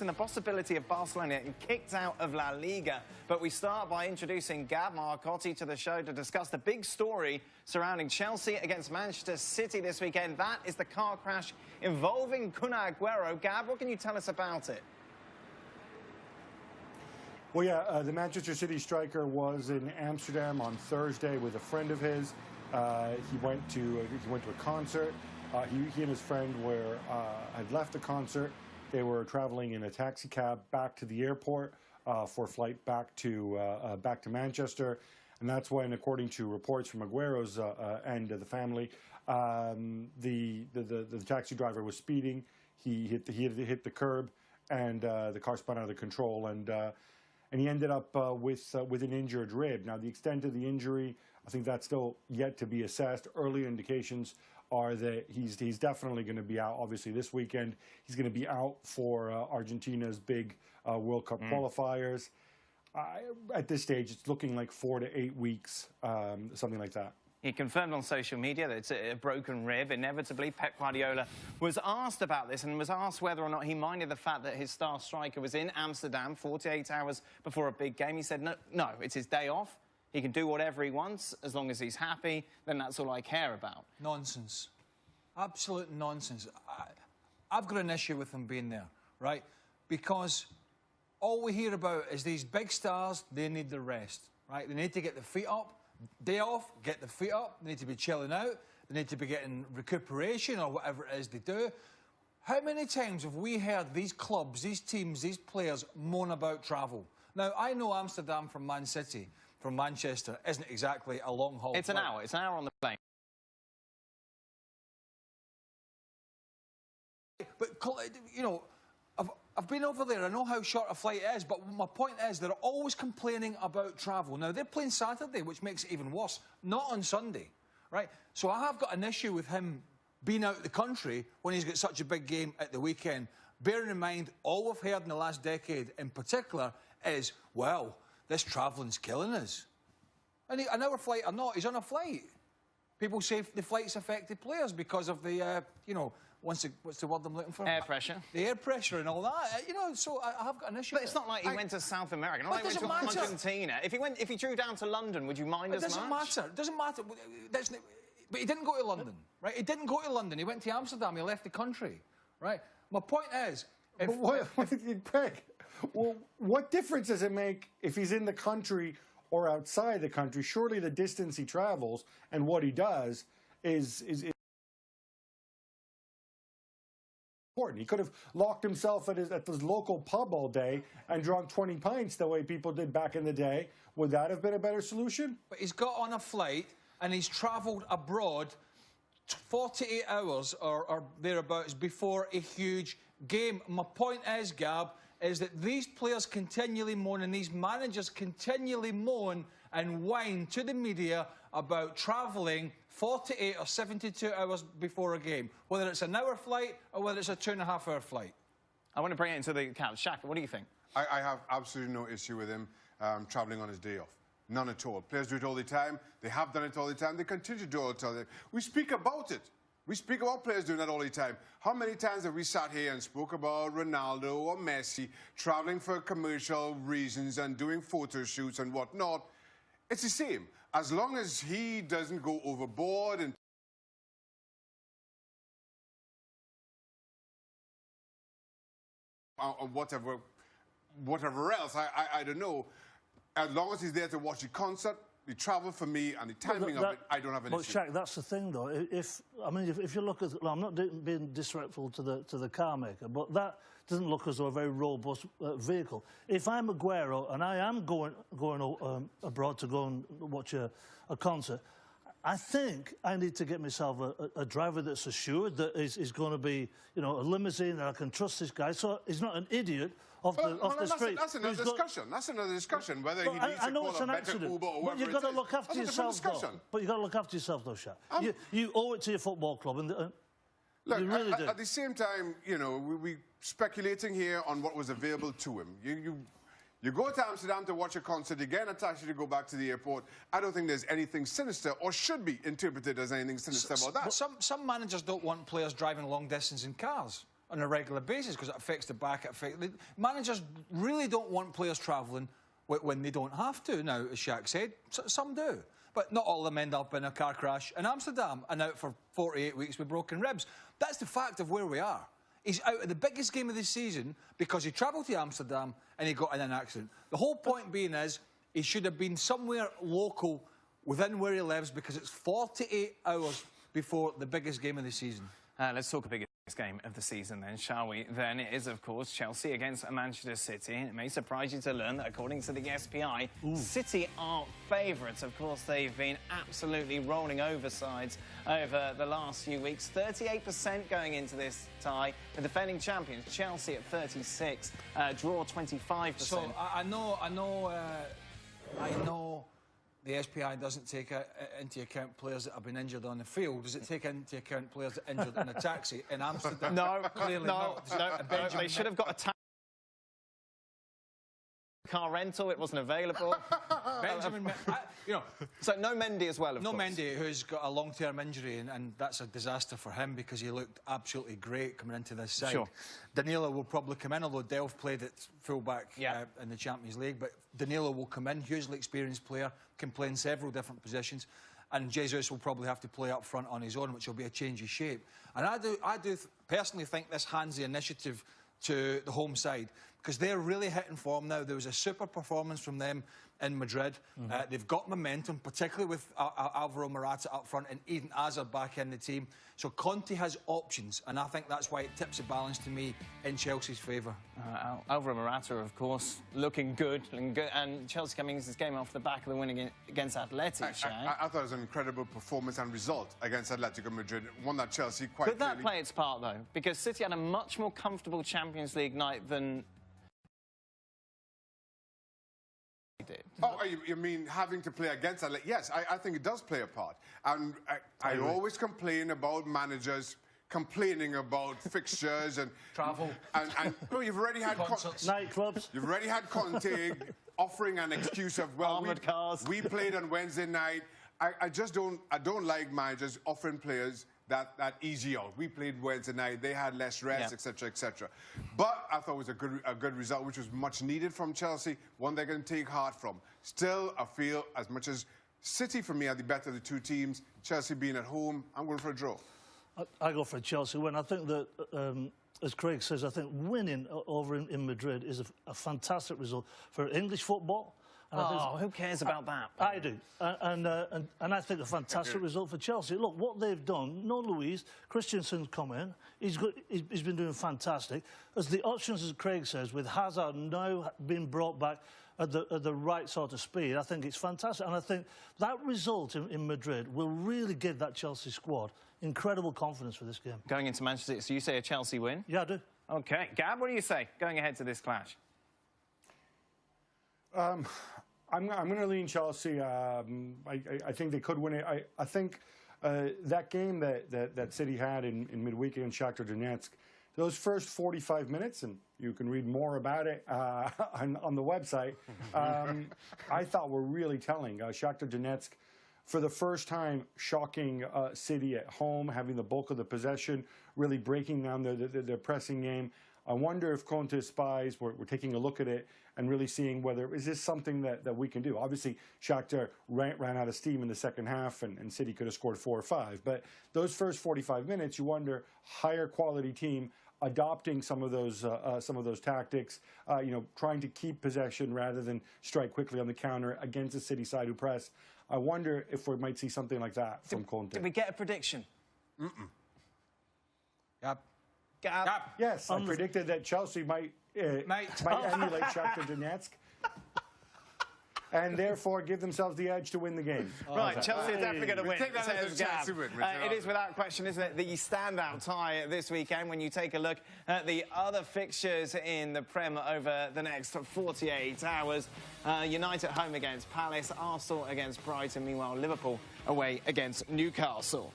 discussing the possibility of Barcelona getting kicked out of La Liga. But we start by introducing Gab Marcotti to the show to discuss the big story surrounding Chelsea against Manchester City this weekend. That is the car crash involving Kun Aguero. Gab, what can you tell us about it? Well, yeah, the Manchester City striker was in Amsterdam on Thursday with a friend of his. He went to a concert. He and his friend had left the concert. They were traveling in a taxi cab back to the airport for a flight back to Manchester, and that's when, according to reports from Aguero's end of the family, the taxi driver was speeding. He hit the curb, and the car spun out of control, and he ended up with an injured rib. Now, the extent of the injury, I think that's still yet to be assessed. Early indications are that he's definitely going to be out. Obviously, this weekend he's going to be out for Argentina's big World Cup qualifiers. At this stage, it's looking like 4 to 8 weeks, something like that. He confirmed on social media that it's a broken rib. Inevitably, Pep Guardiola was asked about this and was asked whether or not he minded the fact that his star striker was in Amsterdam 48 hours before a big game. He said, no, it's his day off. He can do whatever he wants as long as he's happy. Then that's all I care about. Nonsense. Absolute nonsense. I've got an issue with him being there, right? Because all we hear about is these big stars, they need the rest, right? They need to get their feet up. Day off, get the feet up. They need to be chilling out. They need to be getting recuperation or whatever it is they do. How many times have we heard these clubs, these teams, these players moan about travel? Now, I know Amsterdam from Man City, from Manchester, isn't exactly a long haul. It's an hour. It's an hour on the plane. But, you know, I've been over there. I know how short a flight it is, but my point is they're always complaining about travel. Now, they're playing Saturday, which makes it even worse, not on Sunday, right? So I have got an issue with him being out of the country when he's got such a big game at the weekend, bearing in mind all we've heard in the last decade in particular is, well, this travelling's killing us. And an hour flight or not, he's on a flight. People say the flight's affected players because of the, you know, what's the word I'm looking for? Air pressure. The air pressure and all that. You know, so I have got an issue. But it's not like he went to South America. Not like he went to Argentina. If he drew down to London, would you mind as much? It doesn't matter. But he didn't go to London, right? He didn't go to London. He went to Amsterdam. He left the country, right? My point is... Craig, well, what difference does it make if he's in the country or outside the country? Surely the distance he travels and what he does is important. He could have locked himself at his local pub all day and drunk 20 pints the way people did back in the day. Would that have been a better solution? But he's got on a flight and he's travelled abroad 48 hours or thereabouts before a huge game. My point is, Gab, is that these players continually moan and these managers continually moan and whine to the media about travelling 48 or 72 hours before a game, whether it's an hour flight or whether it's a 2.5-hour flight. I want to bring it into the couch. Shaq, what do you think? I have absolutely no issue with him travelling on his day off. None at all. Players do it all the time. They have done it all the time. They continue to do it all the time. We speak about it. We speak about players doing that all the time. How many times have we sat here and spoke about Ronaldo or Messi travelling for commercial reasons and doing photo shoots and whatnot? It's the same. As long as he doesn't go overboard and whatever else, I don't know. As long as he's there to watch the concert, the travel for me and the timing of it, I don't have an issue. But Shaq, that's the thing, though. If you look at, well, I'm not being disrespectful to the car maker, but that doesn't look as though a very robust vehicle. If I'm Aguero and I am going abroad to go and watch a concert, I think I need to get myself a driver that's assured that is going to be, you know, a limousine, that I can trust this guy, so he's not an idiot off the street. That's another discussion. That's another discussion, whether he needs to call a better Uber or whatever. But you've got to look after yourself, though. But you've got to look after yourself, though, Shaq. You owe it to your football club, and look, you really do. At the same time, you know, we speculating here on what was available to him. You go to Amsterdam to watch a concert, you get an taxi to go back to the airport. I don't think there's anything sinister or should be interpreted as anything sinister about that. Some managers don't want players driving long distance in cars. on a regular basis because it affects the back. Managers really don't want players travelling when they don't have to. Now, as Shaq said, some do. But not all of them end up in a car crash in Amsterdam and out for 48 weeks with broken ribs. That's the fact of where we are. He's out of the biggest game of the season because he travelled to Amsterdam and he got in an accident. The whole point being is he should have been somewhere local within where he lives because it's 48 hours before the biggest game of the season. Let's talk about the biggest game of the season then, shall we? Then it is, of course, Chelsea against Manchester City. It may surprise you to learn that, according to the SPI, City are favourites. Of course, they've been absolutely rolling over sides over the last few weeks. 38% going into this tie. The defending champions, Chelsea at 36, draw 25%. So I know the SPI doesn't take into account players that have been injured on the field. Does it take into account players that are injured in a taxi in Amsterdam? No, Clearly not. They should have got a car rental. It wasn't available. Benjamin, So no Mendy as well, of course. No Mendy, who's got a long-term injury, and that's a disaster for him because he looked absolutely great coming into this side. Sure. Danilo will probably come in, although Delph played at full-back in the Champions League. But Danilo will come in, hugely experienced player, can play in several different positions. And Jesus will probably have to play up front on his own, which will be a change of shape. And I do personally think this hands the initiative to the home side because they're really hitting form now. There was a super performance from them in Madrid. They've got momentum, particularly with Alvaro Morata up front and Eden Hazard back in the team. So Conte has options, and I think that's why it tips the balance to me in Chelsea's favour. Alvaro Morata, of course, looking good, and Chelsea coming into this game off the back of the win against Atleti. I thought it was an incredible performance and result against Atletico Madrid. One that Chelsea quite Could that play its part, though? Because City had a much more comfortable Champions League night than did. Oh, you mean having to play against Atletico? Yes, I think it does play a part. And I always complain about managers complaining about fixtures and travel. And no, you've already had nightclubs. You've already had Conte offering an excuse of armoured cars. We played on Wednesday night. I don't like managers offering players that easy out. We played Wednesday night. They had less rest, etc., etc. But I thought it was a good result, which was much needed from Chelsea. One they're going to take heart from. Still, I feel as much as City for me are the better of the two teams. Chelsea being at home, I'm going for a draw. I go for a Chelsea win. I think that, as Craig says, I think winning over in Madrid is a fantastic result for English football. And who cares about that? I do. And I think a fantastic result for Chelsea. Look, what they've done, no Luiz, Christensen's come in. He's been doing fantastic. As the options, as Craig says, with Hazard now being brought back at the right sort of speed, I think it's fantastic. And I think that result in Madrid will really give that Chelsea squad incredible confidence for this game. Going into Manchester City, so you say a Chelsea win? Yeah, I do. OK. Gab, what do you say going ahead to this clash? I'm going to lean Chelsea. I think they could win it. I think that game that City had in midweek against Shakhtar Donetsk, those first 45 minutes, and you can read more about it on the website, I thought were really telling. Shakhtar Donetsk, for the first time, shocking City at home, having the bulk of the possession, really breaking down their pressing game. I wonder if Conte's spies were taking a look at it and really seeing whether, is this something that we can do? Obviously, Shakhtar ran out of steam in the second half, and City could have scored 4 or 5. But those first 45 minutes, you wonder, higher quality team adopting some of those tactics, trying to keep possession rather than strike quickly on the counter against a City side who press. I wonder if we might see something like that from Conte. Did we get a prediction? Gab. Yes, I predicted that Chelsea might emulate Shakhtar Donetsk and therefore give themselves the edge to win the game. Right, Chelsea are definitely going to win. Take that as a Chelsea win. It is without question, isn't it, the standout tie this weekend when you take a look at the other fixtures in the Prem over the next 48 hours. United home against Palace, Arsenal against Brighton, meanwhile Liverpool away against Newcastle.